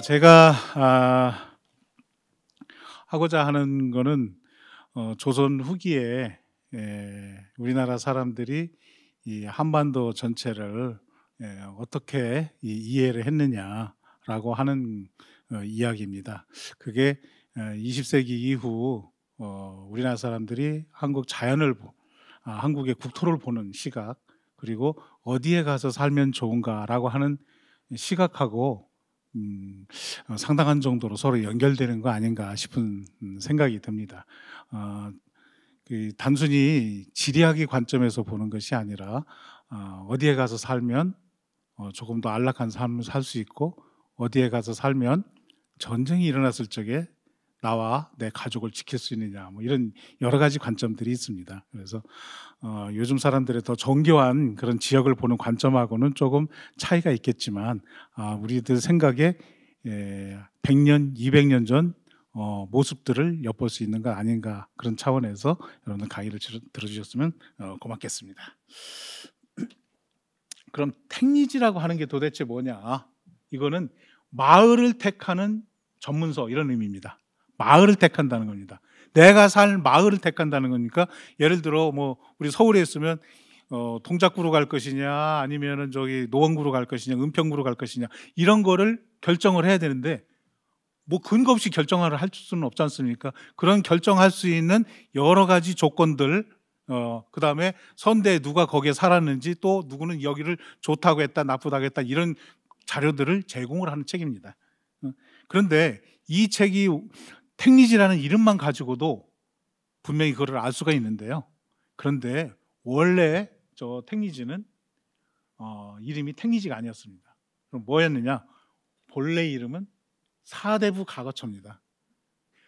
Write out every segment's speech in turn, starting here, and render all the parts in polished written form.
제가 하고자 하는 거는 조선 후기에 우리나라 사람들이 이 한반도 전체를 어떻게 이해를 했느냐라고 하는 이야기입니다. 그게 20세기 이후 우리나라 사람들이 한국의 국토를 보는 시각, 그리고 어디에 가서 살면 좋은가라고 하는 시각하고 상당한 정도로 서로 연결되는 거 아닌가 싶은 생각이 듭니다. 단순히 지리학의 관점에서 보는 것이 아니라 어디에 가서 살면 조금 더 안락한 삶을 살 수 있고, 어디에 가서 살면 전쟁이 일어났을 적에 나와 내 가족을 지킬 수 있느냐, 뭐 이런 여러 가지 관점들이 있습니다. 그래서 요즘 사람들의 더 정교한 그런 지역을 보는 관점하고는 조금 차이가 있겠지만, 우리들 생각에 100년, 200년 전 모습들을 엿볼 수 있는 것 아닌가, 그런 차원에서 여러분들 강의를 들어주셨으면 고맙겠습니다. 그럼 택리지라고 하는 게 도대체 뭐냐? 이거는 마을을 택하는 전문서, 이런 의미입니다. 마을을 택한다는 겁니다. 내가 살 마을을 택한다는 거니까, 예를 들어 뭐 우리 서울에 있으면 동작구로 갈 것이냐, 아니면은 저기 노원구로 갈 것이냐, 은평구로 갈 것이냐, 이런 거를 결정을 해야 되는데, 뭐 근거 없이 결정을 할 수는 없지 않습니까? 그런 결정할 수 있는 여러 가지 조건들, 그 다음에 선대에 누가 거기에 살았는지, 또 누구는 여기를 좋다고 했다, 나쁘다고 했다, 이런 자료들을 제공을 하는 책입니다. 그런데 이 책이 택리지라는 이름만 가지고도 분명히 그걸 알 수가 있는데요. 그런데 원래 저 택리지는 이름이 택리지가 아니었습니다. 그럼 뭐였느냐? 본래 이름은 사대부 가거처입니다.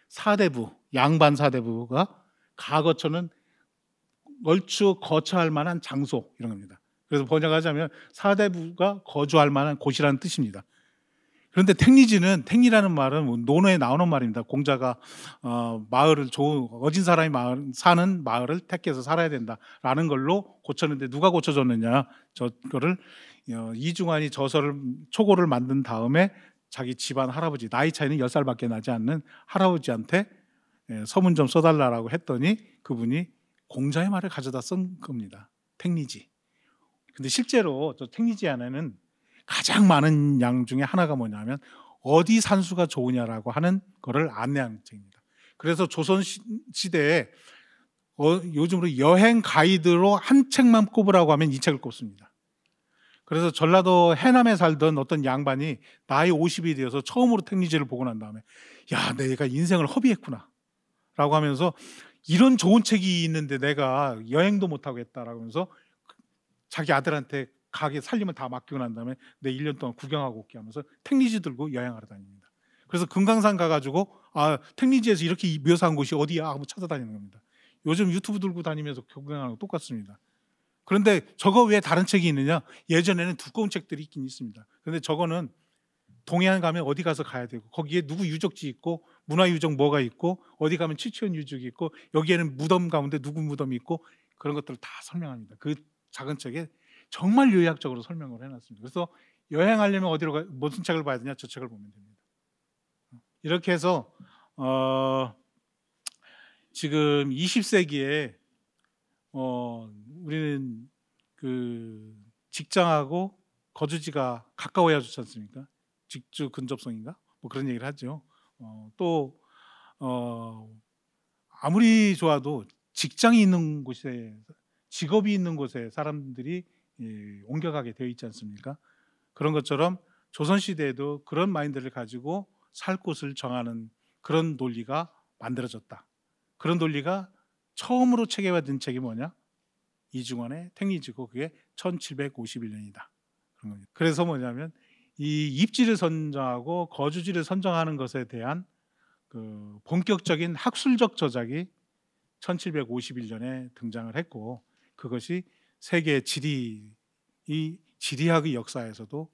사대부, 양반 사대부가, 가거처는 얼추 거처할 만한 장소, 이런 겁니다. 그래서 번역하자면 사대부가 거주할 만한 곳이라는 뜻입니다. 그런데 택리라는 말은 논어에 나오는 말입니다. 공자가 마을을 어진 사람이 사는 마을을 택해서 살아야 된다라는 걸로 고쳤는데, 누가 고쳐줬느냐? 저거를 이중환이 초고를 만든 다음에 자기 집안 할아버지, 나이 차이는 10살밖에 나지 않는 할아버지한테 서문 좀 써달라고 했더니 그분이 공자의 말을 가져다 쓴 겁니다. 택리지. 근데 실제로 저 택리지 안에는 가장 많은 양 중에 하나가 뭐냐면, 어디 산수가 좋으냐라고 하는 거를 안내하는 책입니다. 그래서 조선 시대에 요즘으로 여행 가이드로 한 책만 꼽으라고 하면 이 책을 꼽습니다. 그래서 전라도 해남에 살던 어떤 양반이 나이 50이 되어서 처음으로 택리지를 보고 난 다음에, 야, 내가 인생을 허비했구나 라고 하면서, 이런 좋은 책이 있는데 내가 여행도 못하고 했다라고 하면서 자기 아들한테 가게 살림을 다 맡기고 난 다음에 내 1년 동안 구경하고 올게 하면서 택리지 들고 여행하러 다닙니다. 그래서 금강산 가가지고 택리지에서 이렇게 묘사한 곳이 어디야 하고 찾아다니는 겁니다. 요즘 유튜브 들고 다니면서 구경하는 거 똑같습니다. 그런데 저거 왜 다른 책이 있느냐? 예전에는 두꺼운 책들이 있긴 있습니다. 그런데 저거는 동해안 가면 어디 가서 가야 되고, 거기에 누구 유적지 있고, 문화유적 뭐가 있고, 어디 가면 치치원 유적이 있고, 여기에는 무덤 가운데 누구 무덤이 있고, 그런 것들을 다 설명합니다. 그 작은 책에 정말 요약적으로 설명을 해놨습니다. 그래서 여행하려면 무슨 책을 봐야 되냐? 저 책을 보면 됩니다. 이렇게 해서 지금 20세기에 우리는 그 직장하고 거주지가 가까워야 좋지 않습니까? 직주 근접성인가? 뭐 그런 얘기를 하죠. 또 아무리 좋아도 직장이 있는 곳에, 직업이 있는 곳에 사람들이 옮겨가게 되어 있지 않습니까? 그런 것처럼 조선시대에도 그런 마인드를 가지고 살 곳을 정하는 그런 논리가 만들어졌다. 그런 논리가 처음으로 체계화된 책이 뭐냐? 이중환의 택리지고, 그게 1751년이다. 그래서 뭐냐면, 이 입지를 선정하고 거주지를 선정하는 것에 대한 그 본격적인 학술적 저작이 1751년에 등장을 했고, 그것이 세계 지리학의 역사에서도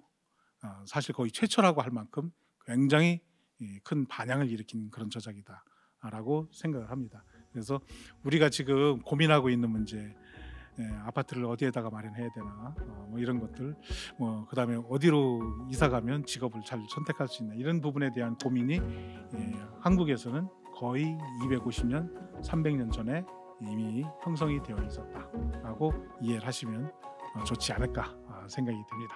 사실 거의 최초라고 할 만큼 굉장히 큰 반향을 일으킨 그런 저작이다라고 생각을 합니다. 그래서 우리가 지금 고민하고 있는 문제, 아파트를 어디에다가 마련해야 되나, 뭐 이런 것들, 뭐 그다음에 어디로 이사 가면 직업을 잘 선택할 수 있나, 이런 부분에 대한 고민이 한국에서는 거의 250년, 300년 전에 이미 형성이 되어 있었다라고 이해를 하시면 좋지 않을까 생각이 듭니다.